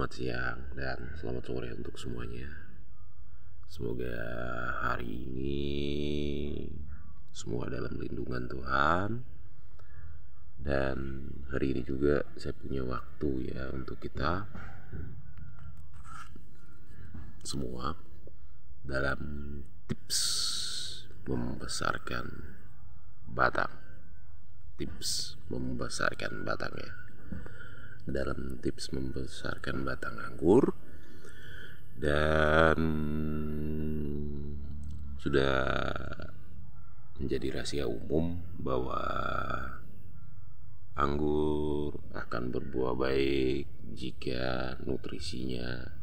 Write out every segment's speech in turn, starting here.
selamat siang dan selamat sore untuk semuanya. Semoga hari ini semua dalam lindungan Tuhan. Dan hari ini juga saya punya waktu ya untuk kita semua dalam tips membesarkan batang. Tips membesarkan batang ya. Dalam tips membesarkan batang anggur, dan sudah menjadi rahasia umum bahwa anggur akan berbuah baik jika nutrisinya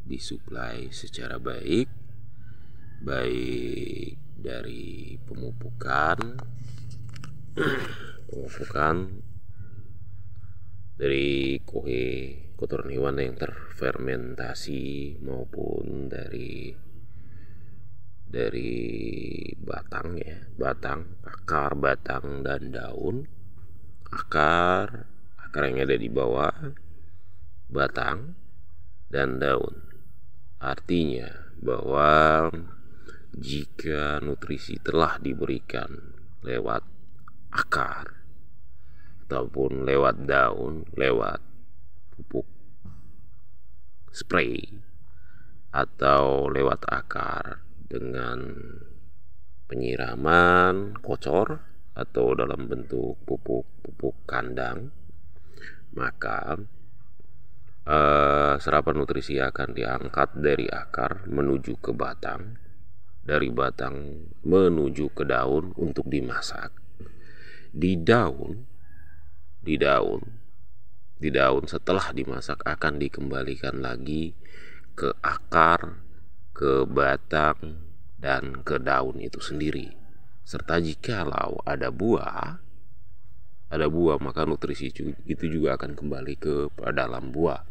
disuplai secara baik dari pemupukan dari kotoran hewan yang terfermentasi maupun dari batang ya, akar batang dan daun. Akar yang ada di bawah batang dan daun. Artinya bahwa jika nutrisi telah diberikan lewat akar ataupun lewat daun, lewat pupuk spray atau lewat akar dengan penyiraman kocor atau dalam bentuk pupuk kandang, maka serapan nutrisi akan diangkat dari akar menuju ke batang, dari batang menuju ke daun untuk dimasak. Di daun setelah dimasak akan dikembalikan lagi ke akar, ke batang, dan ke daun itu sendiri. Serta jikalau ada buah maka nutrisi itu juga akan kembali ke dalam buah.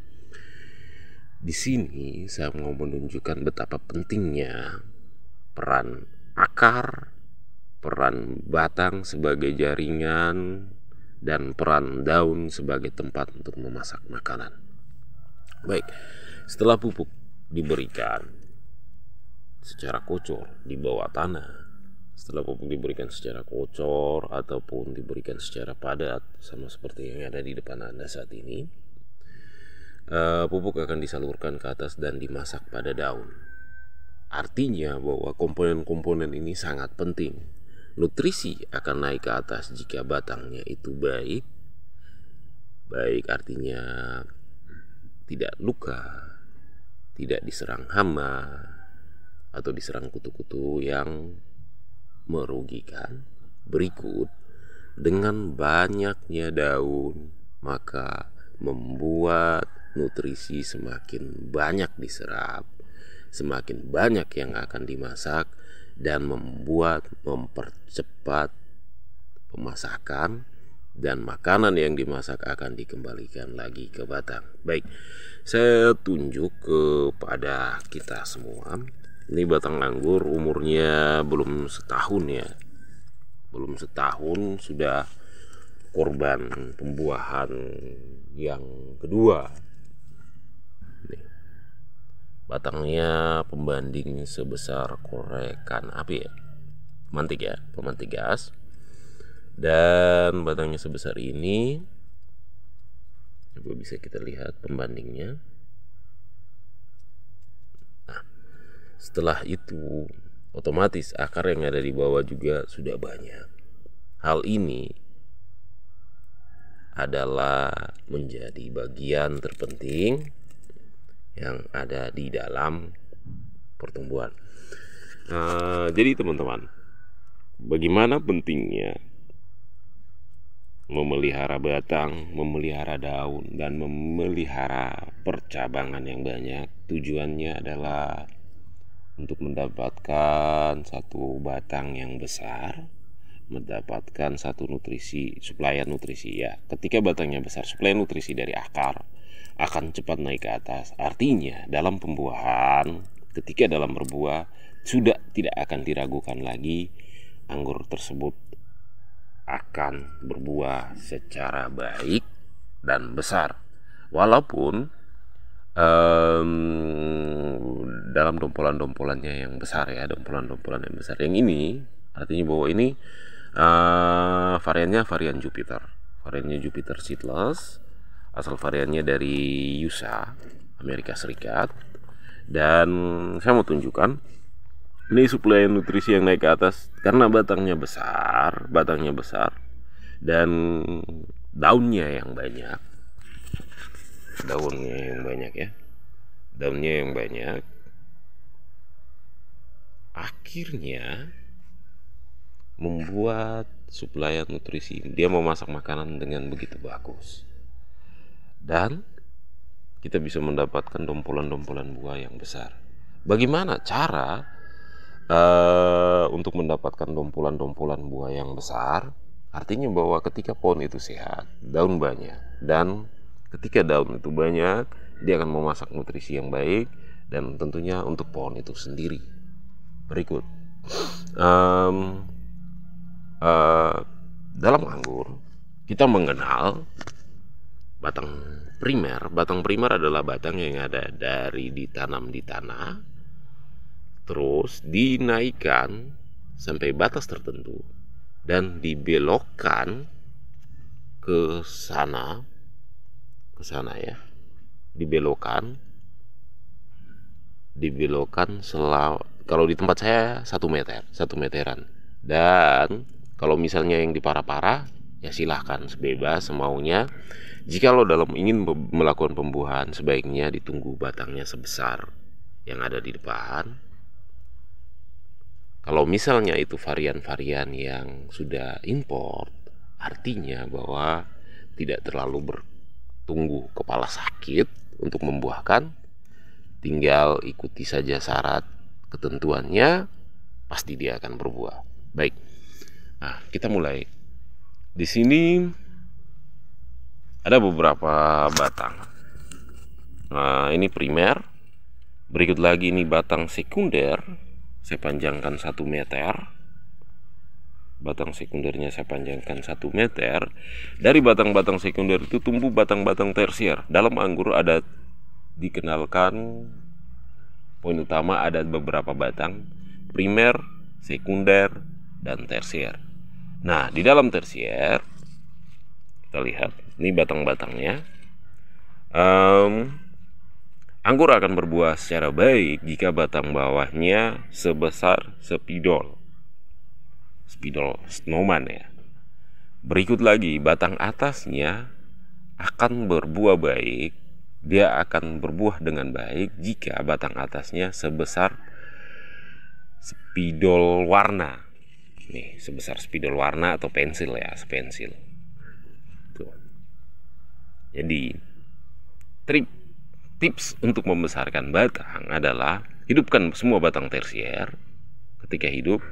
Di sini saya mau menunjukkan betapa pentingnya peran akar, peran batang sebagai jaringan, dan peran daun sebagai tempat untuk memasak makanan. Baik, setelah pupuk diberikan secara kocor di bawah tanah, setelah pupuk diberikan secara kocor ataupun diberikan secara padat sama seperti yang ada di depan Anda saat ini, pupuk akan disalurkan ke atas dan dimasak pada daun. Artinya bahwa komponen-komponen ini sangat penting. Nutrisi akan naik ke atas jika batangnya itu baik artinya tidak luka, tidak diserang hama atau diserang kutu-kutu yang merugikan. Berikut, dengan banyaknya daun maka membuat nutrisi semakin banyak diserap, semakin banyak yang akan dimasak, dan mempercepat pemasakan, dan makanan yang dimasak akan dikembalikan lagi ke batang. Baik, saya tunjuk kepada kita semua. Ini batang anggur umurnya belum setahun ya. Belum setahun sudah korban pembuahan yang kedua. Batangnya pembanding sebesar korekan api ya, pemantik gas, dan batangnya sebesar ini. Coba bisa kita lihat pembandingnya. Nah, setelah itu otomatis akar yang ada di bawah juga sudah banyak. Hal ini adalah menjadi bagian terpenting yang ada di dalam pertumbuhan. Jadi teman-teman, bagaimana pentingnya memelihara batang, memelihara daun, dan memelihara percabangan yang banyak. Tujuannya adalah untuk mendapatkan satu batang yang besar, mendapatkan satu suplaian nutrisi ya. Ketika batangnya besar, suplaian nutrisi dari akar akan cepat naik ke atas. Artinya dalam pembuahan, ketika dalam berbuah, sudah tidak akan diragukan lagi, anggur tersebut akan berbuah secara baik dan besar. Walaupun em, dalam dompolan-dompolannya yang besar ya, dompolan-dompolan yang besar. Yang ini artinya bahwa ini variannya varian Jupiter. Variannya Jupiter seedless. Asal variannya dari USA, Amerika Serikat. Dan saya mau tunjukkan ini suplai nutrisi yang naik ke atas karena batangnya besar dan daunnya yang banyak. Daunnya yang banyak. Akhirnya membuat suplai nutrisi. Dia mau masak makanan dengan begitu bagus. Dan kita bisa mendapatkan dompolan-dompolan buah yang besar. Bagaimana cara untuk mendapatkan dompolan-dompolan buah yang besar? Artinya bahwa ketika pohon itu sehat, daun banyak, dan ketika daun itu banyak, dia akan memasak nutrisi yang baik dan tentunya untuk pohon itu sendiri. Berikut, dalam anggur kita mengenal batang primer. Batang primer adalah batang yang ada dari ditanam di tanah, terus dinaikkan sampai batas tertentu dan dibelokkan ke sana ya, dibelokkan kalau di tempat saya 1 meteran. Dan kalau misalnya yang di para-para ya silahkan sebebas semaunya. Jika lo dalam ingin melakukan pembuahan, sebaiknya ditunggu batangnya sebesar yang ada di depan. Kalau misalnya itu varian-varian yang sudah import, artinya bahwa tidak terlalu bertunggu kepala sakit untuk membuahkan. Tinggal ikuti saja syarat ketentuannya, pasti dia akan berbuah. Baik, nah kita mulai. Di sini ada beberapa batang. Nah, ini primer. Berikut lagi ini batang sekunder. Saya panjangkan 1 meter. Batang sekundernya saya panjangkan 1 meter. Dari batang-batang sekunder itu tumbuh batang-batang tersier. Dalam anggur ada dikenalkan poin utama ada beberapa batang primer, sekunder, dan tersier. Nah, di dalam tersier kita lihat ini batang-batangnya. Anggur akan berbuah secara baik jika batang bawahnya sebesar spidol snowman ya. Berikut lagi, batang atasnya akan berbuah baik. Dia akan berbuah dengan baik jika batang atasnya sebesar spidol warna. Nih, sebesar spidol warna atau pensil ya, sepensil. Tuh. Jadi, tips untuk membesarkan batang adalah hidupkan semua batang tersier. Ketika hidup,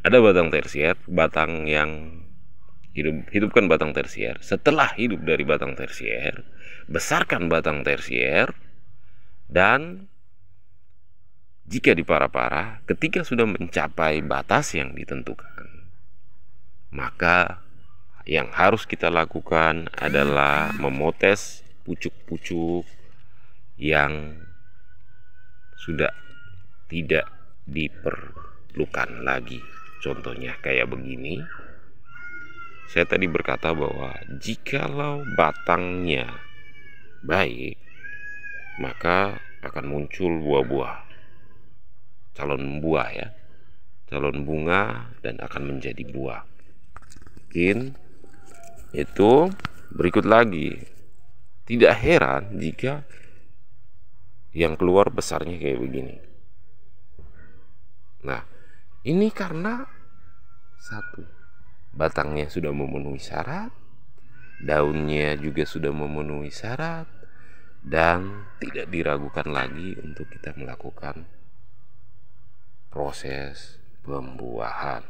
ada batang tersier, batang yang hidupkan batang tersier. Setelah hidup dari batang tersier, besarkan batang tersier. Dan jika di para-para, ketika sudah mencapai batas yang ditentukan, maka yang harus kita lakukan adalah memotes pucuk-pucuk yang sudah tidak diperlukan lagi. Contohnya kayak begini. Saya tadi berkata bahwa jikalau batangnya baik, maka akan muncul buah-buah, calon buah ya, calon bunga, dan akan menjadi buah. Mungkin itu. Berikut lagi, tidak heran jika yang keluar besarnya kayak begini. Nah, ini karena satu, batangnya sudah memenuhi syarat, daunnya juga sudah memenuhi syarat, dan tidak diragukan lagi untuk kita melakukan proses pembuahan.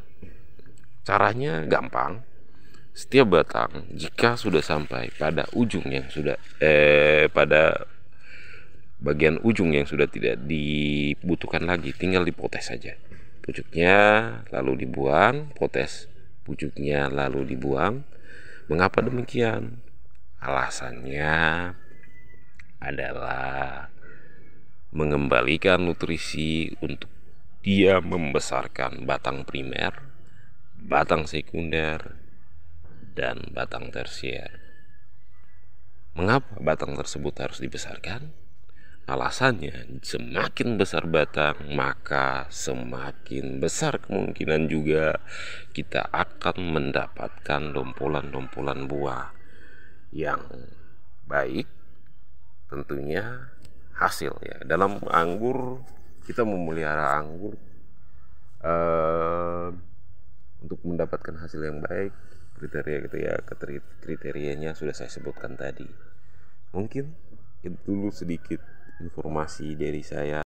Caranya gampang. Setiap batang jika sudah sampai pada ujung yang sudah pada bagian ujung yang sudah tidak dibutuhkan lagi, tinggal dipotes saja pucuknya lalu dibuang, potes pucuknya lalu dibuang. Mengapa demikian? Alasannya adalah mengembalikan nutrisi untuk dia membesarkan batang primer, batang sekunder, dan batang tersier. Mengapa batang tersebut harus dibesarkan? Alasannya, semakin besar batang, maka semakin besar kemungkinan juga kita akan mendapatkan dompolan-dompolan buah yang baik, tentunya hasil ya. Dalam anggur, kita memelihara anggur untuk mendapatkan hasil yang baik, kriterianya sudah saya sebutkan tadi. Mungkin itu dulu sedikit informasi dari saya.